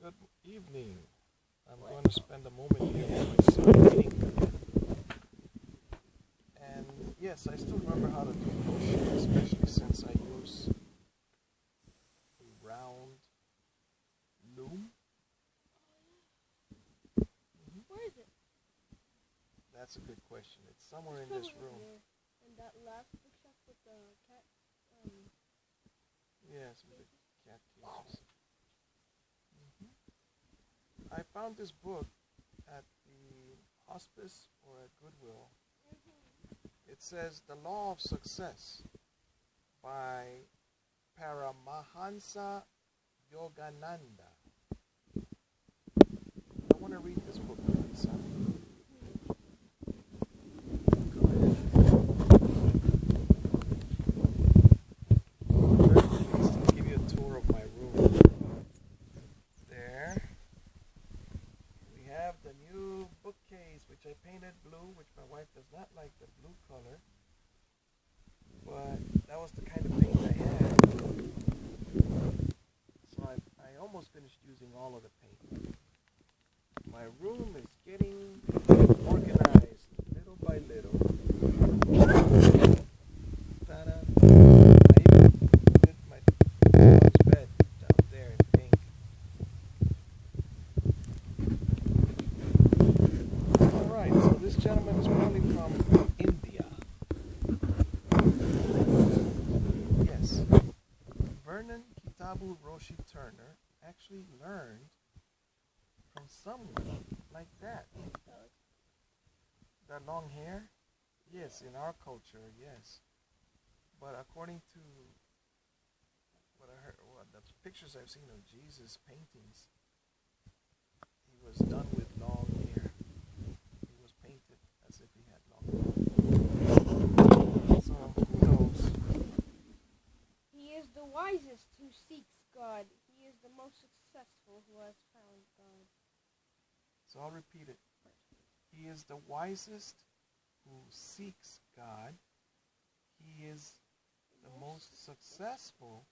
Good evening. I'm going to spend a moment here with my son reading. And yes, I still remember how to do crochet, especially since I use a round loom. Where is it? That's a good question. It's somewhere in this room. In that last bookshelf with the cat. Yes, with the cat cages. I found this book at the hospice or at Goodwill. It says The Law of Success by Paramahansa Yogananda. I want to read this book to my son. Go ahead. I'm very pleased to give you a tour of my room. There. We have the new bookcase, which I painted blue, which my wife does not like the blue color. But that was the kind of paint I had. So I almost finished using all of the paint. My room is getting organized little by little. Ta-da. I even did my son's bed down there in pink. Alright, so this gentleman is probably from India. Yes. Vernon Kitabu Roshi Turner actually learned from someone like that. That long hair? Yes, in our culture, yes. But according to what I heard, the pictures I've seen of Jesus paintings, he was done with long hair. He was painted as if he had long hair. So who knows? He is the wisest who seeks God. He is the most successful who has found God. So I'll repeat it. He is the wisest who seeks God. He is the most successful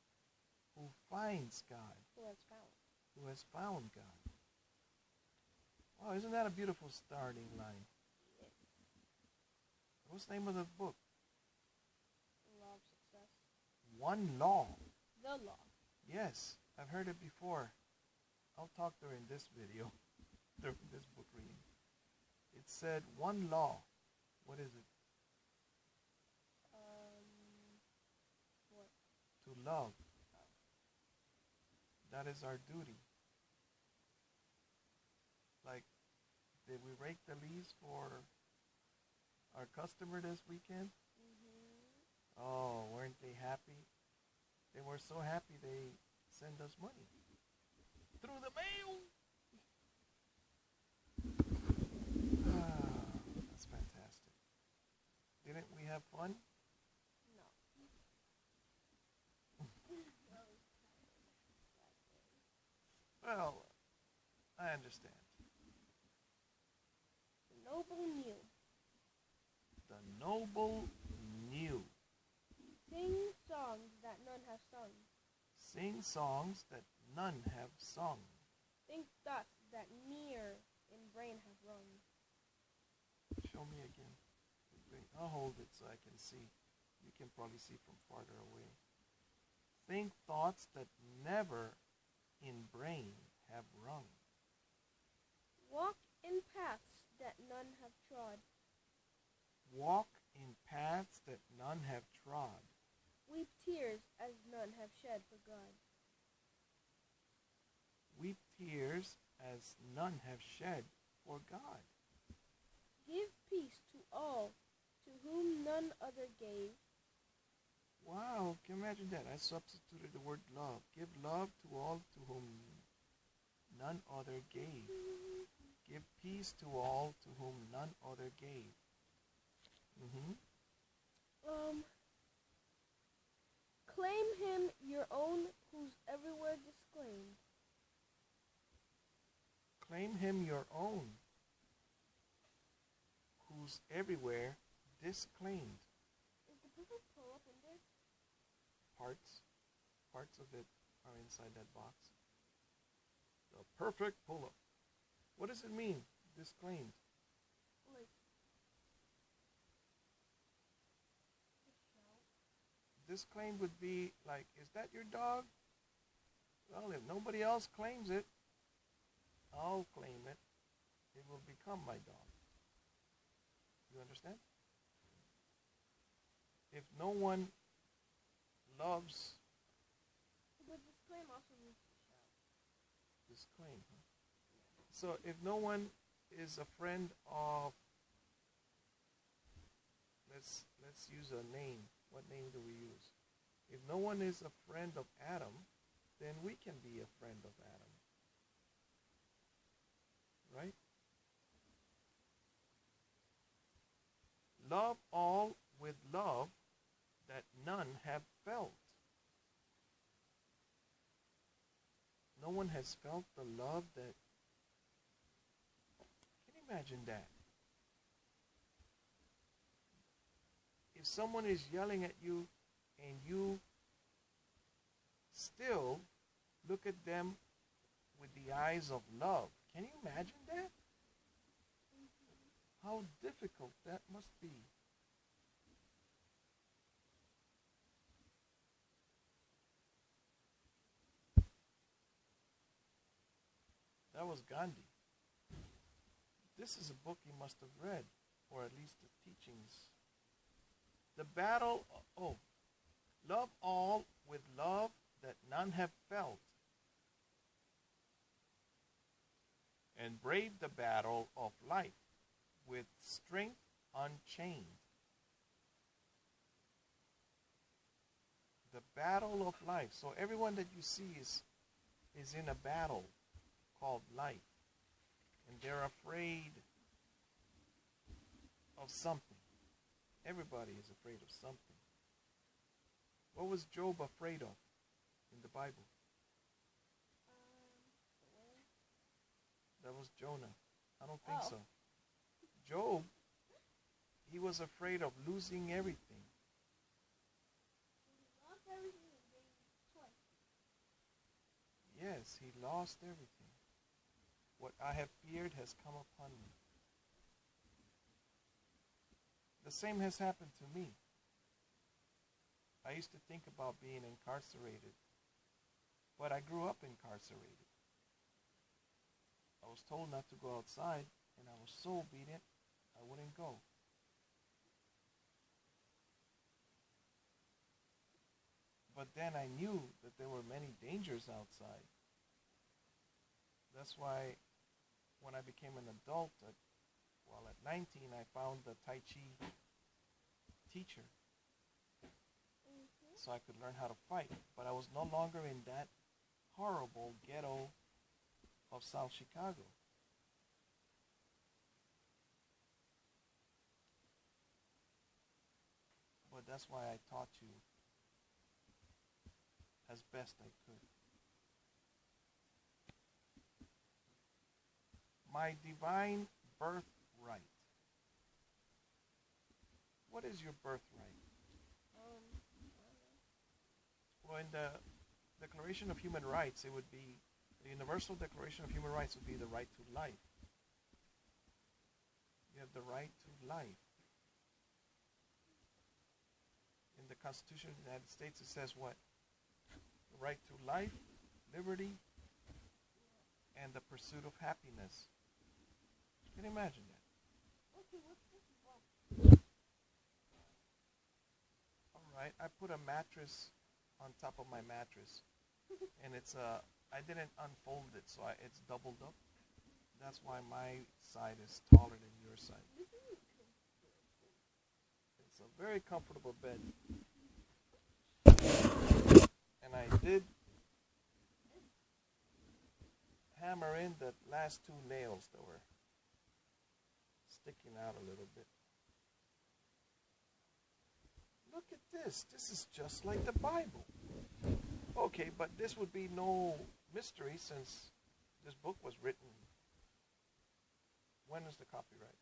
who finds God. Who has found God. Wow, isn't that a beautiful starting line? Yes. What's the name of the book? The Law of Success. One Law. The Law. Yes, I've heard it before. I'll talk during this video, during this book reading. It said one law. What is it? What? To love. That is our duty. Like, did we rake the leaves for our customer this weekend? Oh, weren't they happy? They were so happy they sent us money through the mail. That's fantastic. Didn't we have fun? No. Well, I understand. The noble knew. The noble knew. Sing songs that none have sung. Sing songs that none have sung. Think thoughts that near in brain have rung. Show me again. I'll hold it so I can see. You can probably see from farther away. Think thoughts that never in brain have rung. Walk in paths that none have trod. Walk in paths that none have trod. Weep tears as none have shed for God. Weep tears as none have shed for God. Give peace to all to whom none other gave. Wow, can you imagine that? I substituted the word love. Give love to all to whom none other gave. Give peace to all to whom none other gave. Claim him your own who's everywhere disclaimed. Claim him your own who's everywhere disclaimed. Is the purple pull up in there? Parts of it are inside that box. The perfect pull-up. What does it mean, disclaimed? Like, Disclaimed would be like, is that your dog? Well, if nobody else claims it, I'll claim it. It will become my dog. You understand? If no one loves, but disclaim also means to shout. disclaim, huh? So if no one is a friend of, let's use a name. What name do we use? If no one is a friend of Adam, then we can be a friend of Adam. Right? Love all with love that none have felt. No one has felt the love that. Can you imagine that? If someone is yelling at you and you still look at them with the eyes of love, can you imagine that? How difficult that must be. That was Gandhi. This is a book he must have read, or at least the teachings. The battle, love all with love that none have felt, and brave the battle of life with strength unchained. The battle of life. So everyone that you see is in a battle called life. And they're afraid of something. Everybody is afraid of something. What was Job afraid of in the Bible? That was Jonah. I don't think so. Job, he was afraid of losing everything. He lost everything and gained twice. Yes, he lost everything. What I have feared has come upon me. The same has happened to me. I used to think about being incarcerated, but I grew up incarcerated. I was told not to go outside, and I was so obedient, I wouldn't go. But then I knew that there were many dangers outside. That's why when I became an adult, at 19, I found the Tai Chi teacher so I could learn how to fight. But I was no longer in that horrible ghetto of South Chicago. But that's why I taught you as best I could. My divine birthright. What is your birthright? Well, in the Declaration of Human Rights, it would be, the Universal Declaration of Human Rights would be the right to life. You have the right to life. In the Constitution of the United States, it says what? The right to life, liberty, and the pursuit of happiness. Can you imagine that? Okay, what's this about? All right, I put a mattress on top of my mattress, and it's I didn't unfold it, so it's doubled up. That's why my side is taller than your side. It's a very comfortable bed, and I did hammer in the last two nails that were sticking out a little bit. Look at this. This is just like the Bible. Okay, but this would be no mystery since this book was written. When is the copyright?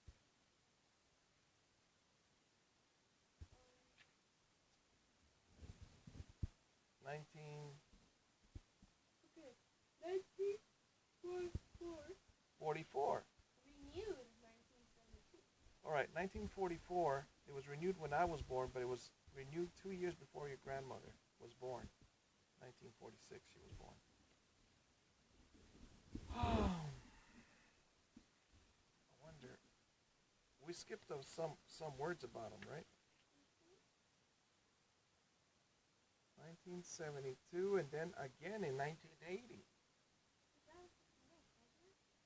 19. Okay, 19. 1944. It was renewed when I was born, but it was renewed 2 years before your grandmother was born. 1946, she was born. I wonder. We skipped some words about them, right? 1972, and then again in 1980.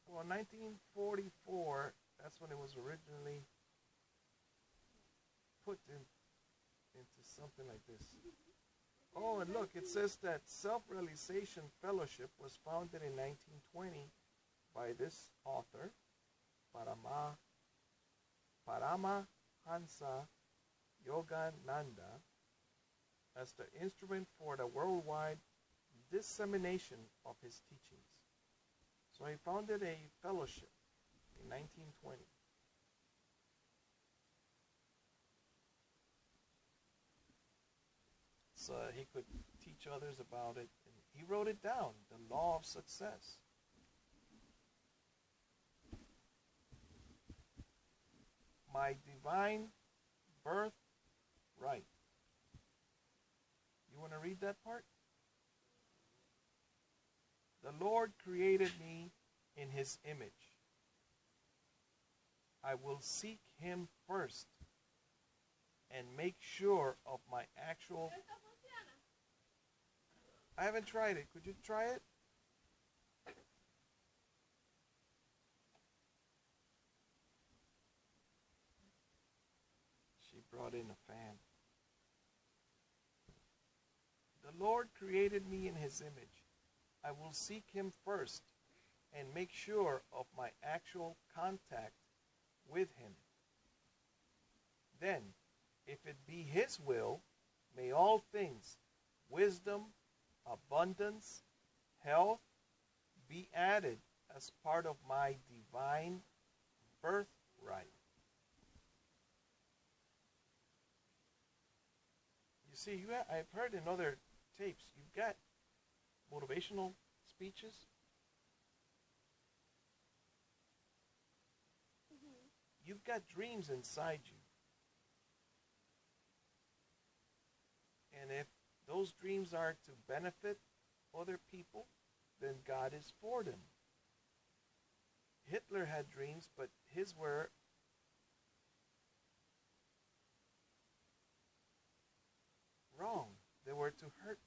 Well, 1944, that's when it was originally put into something like this. Oh, and look, it says that Self-Realization Fellowship was founded in 1920 by this author, Paramahansa Yogananda, as the instrument for the worldwide dissemination of his teachings. So he founded a fellowship in 1920. So he could teach others about it. And he wrote it down, the law of success. My divine birthright. You want to read that part? The Lord created me in his image. I will seek him first and make sure of my actual... I haven't tried it. Could you try it? She brought in a fan. The Lord created me in his image. I will seek him first and make sure of my actual contact with him. Then, if it be his will, may all things, wisdom, abundance, health, be added as part of my divine birthright. You see, I've heard in other tapes, you've got motivational speeches. You've got dreams inside you. And if those dreams are to benefit other people, then God is for them. Hitler had dreams, but his were wrong. They were to hurt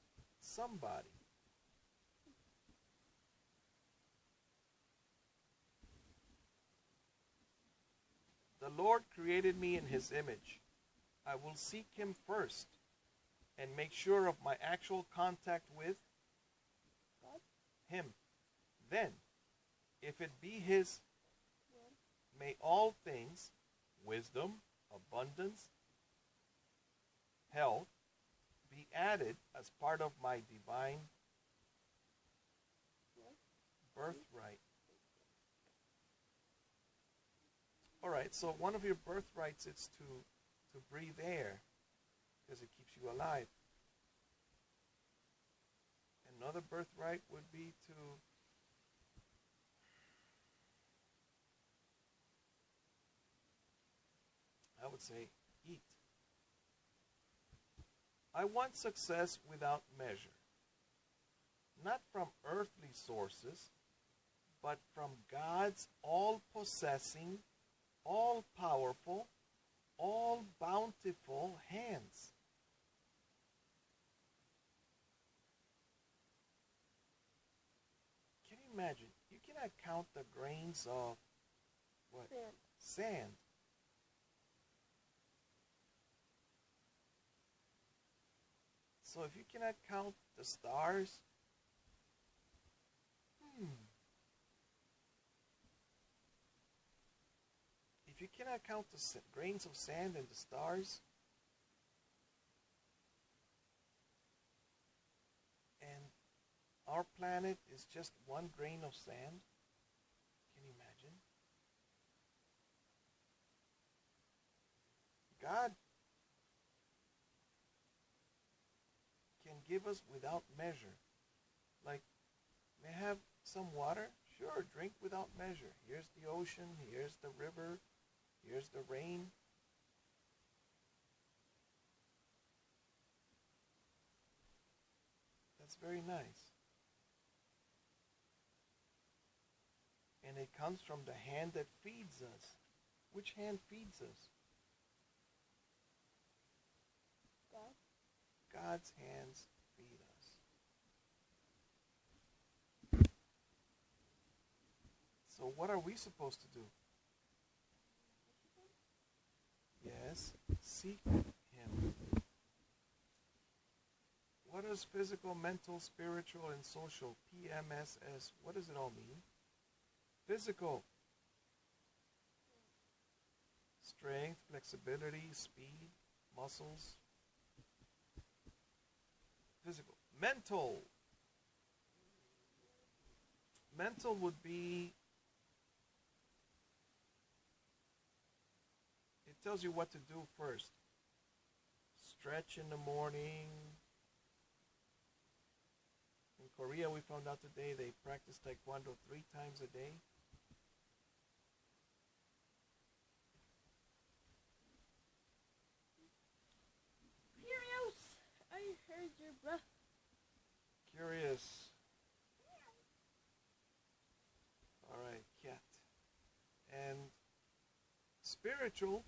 somebody. The Lord created me in his image. I will seek him first and make sure of my actual contact with him. Then, if it be his, may all things, wisdom, abundance, health, be added as part of my divine birthright. All right, so one of your birthrights is to breathe air, because it keeps you alive. Another birthright would be to I would say eat. I want success without measure, not from earthly sources, but from God's all-possessing, all-powerful, all-bountiful hands. Can you imagine? You cannot count the grains of what? Sand. So if you cannot count the stars, if you cannot count the grains of sand and the stars, and our planet is just one grain of sand, can you imagine? God can give us without measure. Like, may I have some water? Sure, drink without measure. Here's the ocean, here's the river, here's the rain. That's very nice. And it comes from the hand that feeds us. Which hand feeds us? God. God's hands feed us. So what are we supposed to do? Yes, seek Him. What does physical, mental, spiritual, and social, PMSS, what does it all mean? Physical. Strength, flexibility, speed, muscles. Physical. Mental. Mental would be, it tells you what to do first. Stretch in the morning. In Korea, we found out today they practice Taekwondo 3 times a day. Curious. I heard your breath. Curious. All right, cat. And spiritual,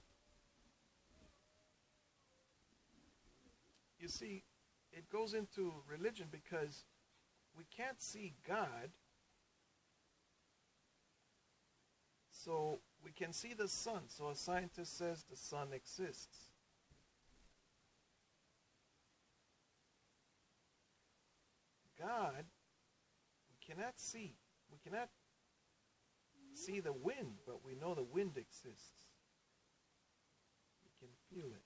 you see, it goes into religion because we can't see God, so we can see the sun. So a scientist says the sun exists. God, we cannot see. We cannot see the wind, but we know the wind exists. We can feel it.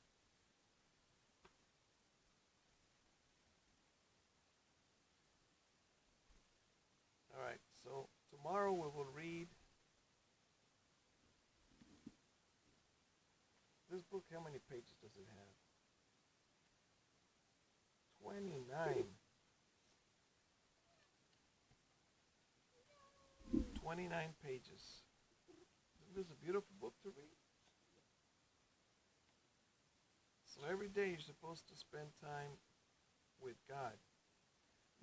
All right, so tomorrow we will read this book. How many pages does it have? 29. 29 pages. Isn't this a beautiful book to read? So every day you're supposed to spend time with God.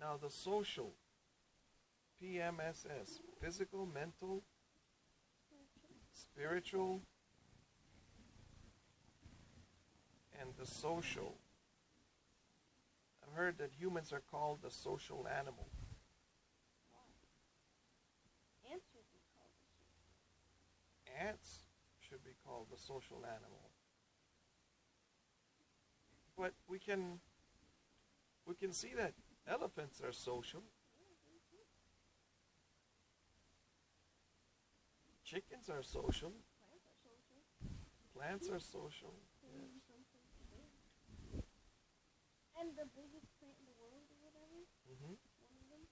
Now the social, PMSS, physical, mental, spiritual, and the social. I've heard that humans are called the social animal. Ants should be called the social animal. But we can see that elephants are social. Chickens are social. Plants are social. Yes. And the biggest plant in the world or whatever, Mm-hmm. one of them,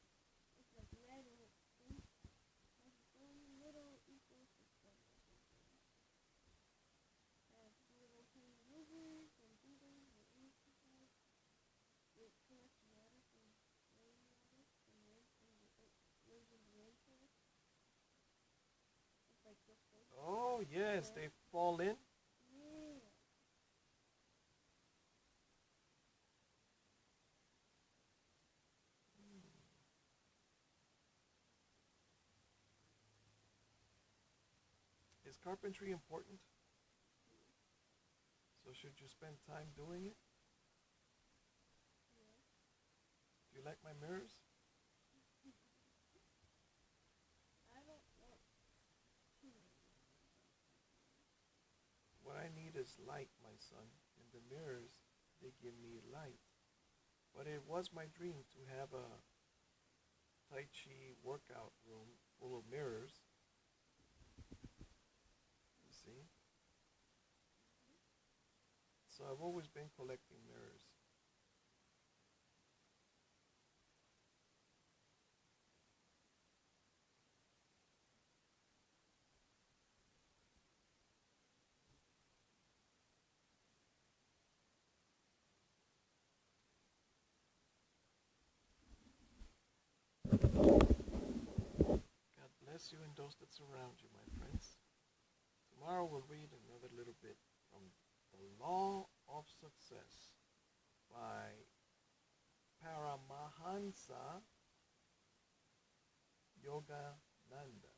it's like red and it's pink. Has its own little ecosystem or something. Has little tiny lizards and beetles and insects. It collects water from rainwater and lives in the rainforest. It's like this big. Oh yes, they fall in. Yeah. Is carpentry important? So should you spend time doing it? Yeah. Do you like my mirrors? I don't want too many. What I need is light, my son. And the mirrors, they give me light. But it was my dream to have a Tai Chi workout room full of mirrors. You see? So I've always been collecting mirrors. God bless you and those that surround you, my friends. Tomorrow we'll read another little bit from The Law of Success by Paramahansa Yogananda.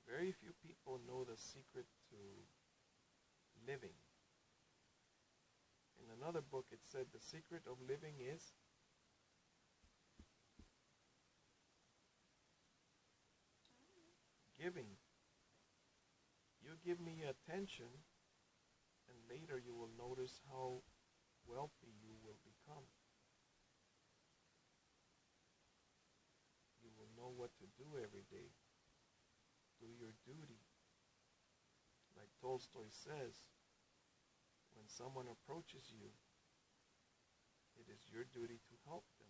Very few people know the secret to living. In another book it said the secret of living is giving. You give me attention, and later you will notice how wealthy you will become. You will know what to do every day. Do your duty. Like Tolstoy says, when someone approaches you, it is your duty to help them.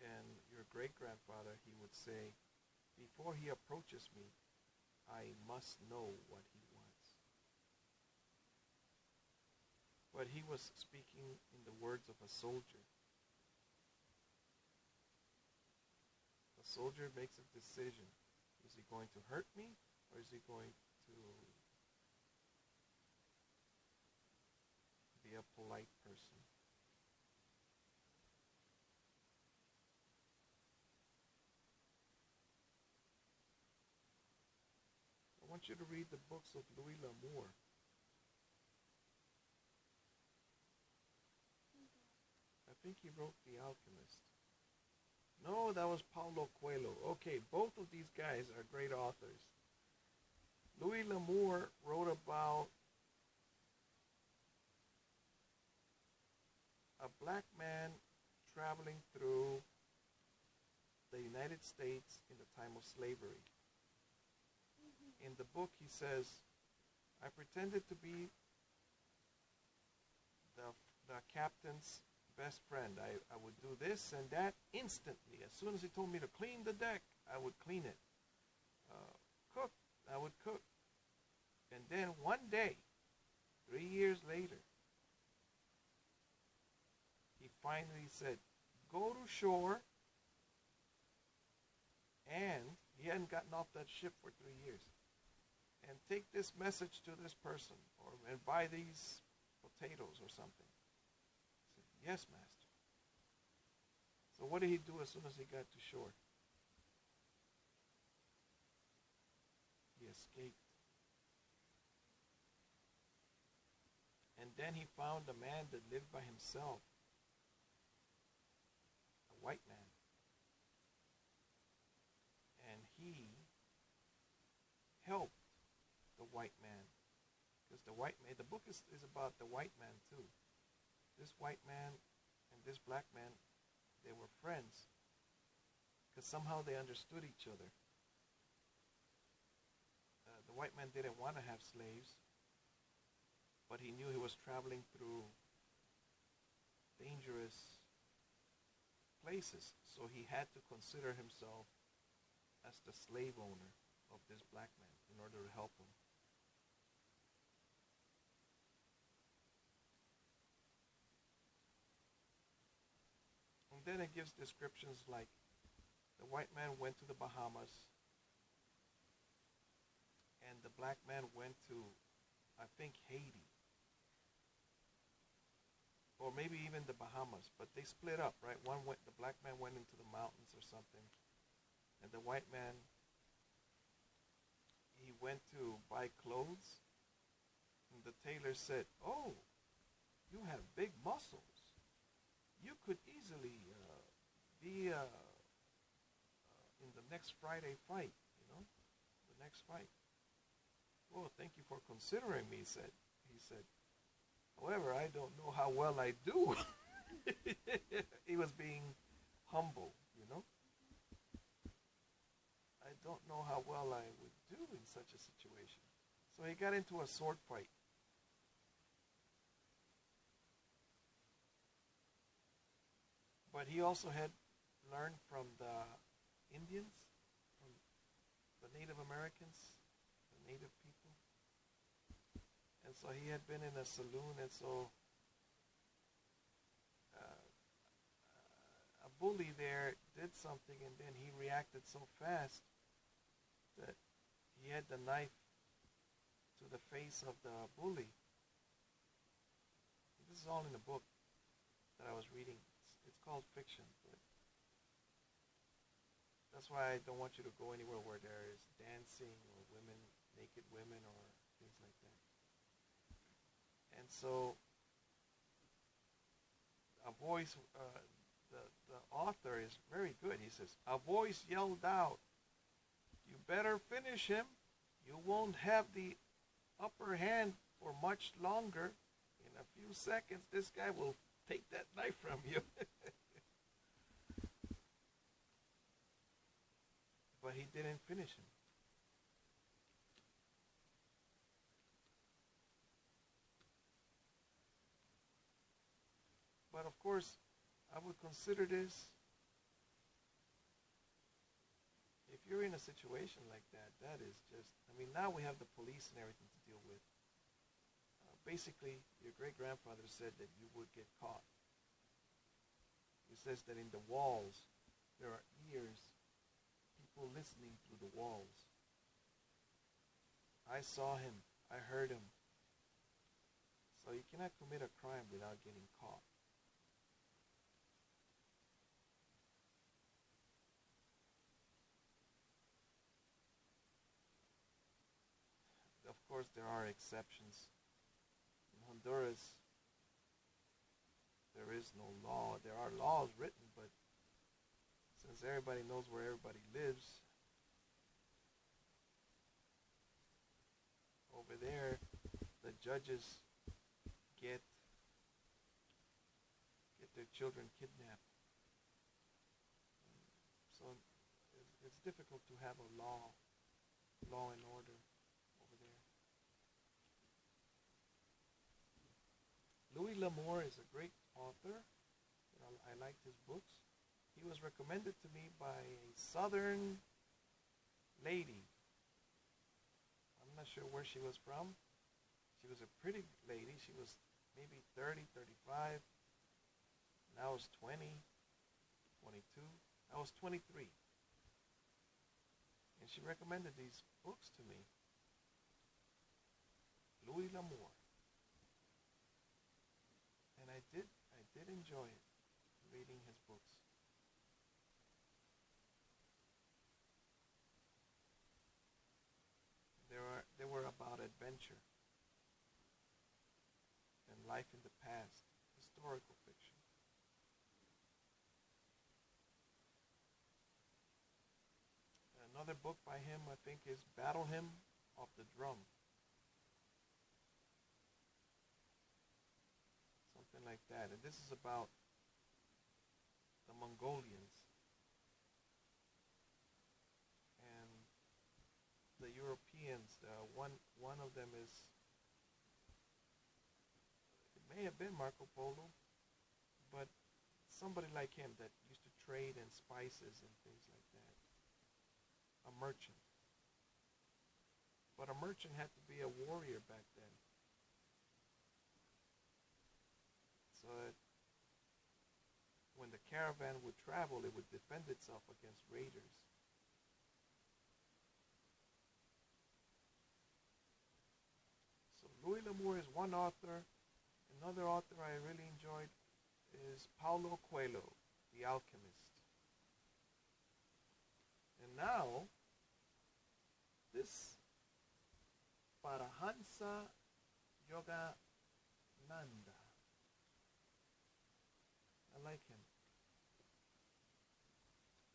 And your great-grandfather, he would say, before he approaches me, I must know what he wants. But he was speaking in the words of a soldier. A soldier makes a decision. Is he going to hurt me, or is he going to be a polite person? I want you to read the books of Louis L'Amour. I think he wrote The Alchemist. No, that was Paulo Coelho. Okay, both of these guys are great authors. Louis L'Amour wrote about a black man traveling through the United States in the time of slavery. In the book, he says, I pretended to be the captain's best friend. I would do this and that instantly. As soon as he told me to clean the deck, I would clean it. Cook, I would cook. And then one day, 3 years later, he finally said, go to shore, and he hadn't gotten off that ship for 3 years, and take this message to this person, and buy these potatoes or something. He said, yes, master. So what did he do as soon as he got to shore? He escaped. And then he found a man that lived by himself, a white man. And he helped the white man. Because the book is about the white man too. This white man and this black man, they were friends. Because somehow they understood each other. The white man didn't want to have slaves, but he knew he was traveling through dangerous places, so he had to consider himself as the slave owner of this black man in order to help him. And then it gives descriptions like the white man went to the Bahamas, and the black man went to, I think, Haiti. Or maybe even the Bahamas, but they split up, right? The black man went into the mountains or something, and the white man, he went to buy clothes, and the tailor said, oh, you have big muscles. You could easily be in the next Friday fight, the next fight. Oh, thank you for considering me, he said. However, I don't know how well I do. He was being humble, I don't know how well I would do in such a situation. So he got into a sword fight. But he also had learned from the Indians, from the Native Americans, the native people. And so he had been in a saloon, and so a bully there did something, and then he reacted so fast that he had the knife to the face of the bully. This is all in the book that I was reading. It's called fiction, but that's why I don't want you to go anywhere where there is dancing or women, naked women, or things like that. And so, a voice, the author is very good. He says, a voice yelled out, "You better finish him. You won't have the upper hand for much longer. In a few seconds, this guy will take that knife from you." But he didn't finish him. But of course, I would consider this, if you're in a situation like that, that is just, I mean, now we have the police and everything to deal with. Basically, your great-grandfather said that you would get caught. He says that in the walls, there are ears, people listening through the walls. I saw him. I heard him. So you cannot commit a crime without getting caught. Of course, there are exceptions. In Honduras, there is no law. There are laws written, but since everybody knows where everybody lives, over there, the judges get their children kidnapped. So it's difficult to have a law and order over there. Louis L'Amour is a great author. I liked his books. He was recommended to me by a southern lady. I'm not sure where she was from. She was a pretty lady. She was maybe 30, 35. And I was 20, 22. I was 23. And she recommended these books to me. Louis L'Amour. And I did enjoy it, reading his books. They were about adventure and life in the past, historical fiction. Another book by him, I think, is Battle Hymn of the Drum. Something like that. And this is about the Mongolians and the Europeans. One of them is, it may have been Marco Polo, but somebody like him that used to trade in spices and things like that. A merchant. But a merchant had to be a warrior back then. So that when the caravan would travel, it would defend itself against raiders. So Louis L'Amour is one author. Another author I really enjoyed is Paulo Coelho, The Alchemist. And now, this Parahansa Yogananda. I like him.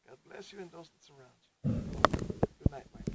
God bless you and those that surround you. Good night, my